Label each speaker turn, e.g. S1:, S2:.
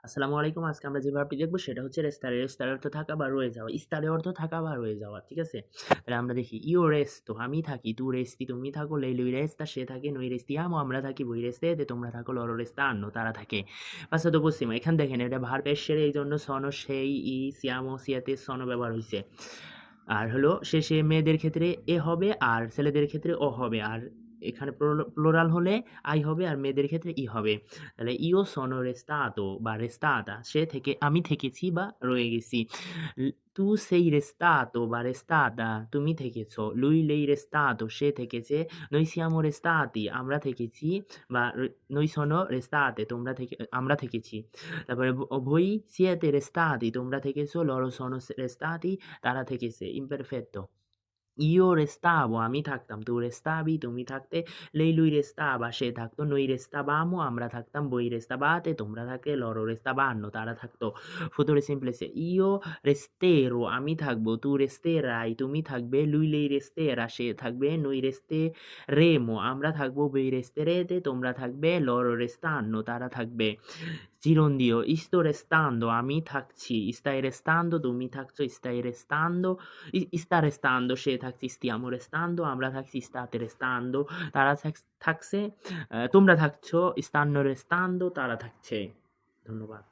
S1: আসসালামু আলাইকুম। আজকে আমরা যে ভার্বটি দেখব সেটা হচ্ছে রেস্তারে। রেস্তার অর্থ থাকা বা রয়ে যাওয়া। ইস্তারে অর্থ থাকা বা রয়ে যাওয়া। ঠিক আছে? তাহলে আমরা দেখি ইউ রেস্তো আমি থাকি, তু রেস্তি তুমি থাকো, lei lui resta সে থাকে, noi restiamo আমরা থাকি, voi restate তোমরা থাকো, loro restano তারা থাকে। passato possibile এখানে দেখেন এটা ভার্ব এসেছে এইজন্য sono, sei, i, siamo, siete, sono ব্যবহার হইছে। আর হলো শেষে মেয়েদের ক্ষেত্রে এ হবে আর ছেলেদের ক্ষেত্রে ও হবে। আর এখানে প্লোরাল হলে আই হবে আর মেয়েদের ক্ষেত্রে ই হবে। তাহলে ইও sono restato বা restata সে থেকে আমি থেকেছি বা রয়ে গেছি। tu sei restato বা restata তুমি থেকেছো। lui lei restato সে থেকেছে। noi siamo restati আমরা থেকেছি বা noi sono restate তোমরা থেকে আমরা থেকেছি। তারপরে voi siete restati তোমরা থেকেছো। loro sono restati তারা থেকেছে। imperfetto Io restavo আমি থাকতাম, tu restavi তুমি থাকতে, lei lui restava সে থাকতো, noi restavamo আমরা থাকতাম, voi restavate তোমরা থাকতে, loro restavano তারা থাকতো। Futuro semplice io resterò আমি থাকবো, tu resterai তুমি থাকবে, lui lei resterà সে থাকবে, noi resteremo আমরা থাকবো, voi resterete তোমরা থাকবে, loro restano তারা থাকবে। জিরন্দিও sto restando আমি থাকছি, stai restando তুমি থাকছো, stai restando sta restando সে থাকছে, stiamo restando আমরা থাকছি, state restando তারা থাকছে, তোমরা থাকছো, stanno restando তারা থাকছে। ধন্যবাদ।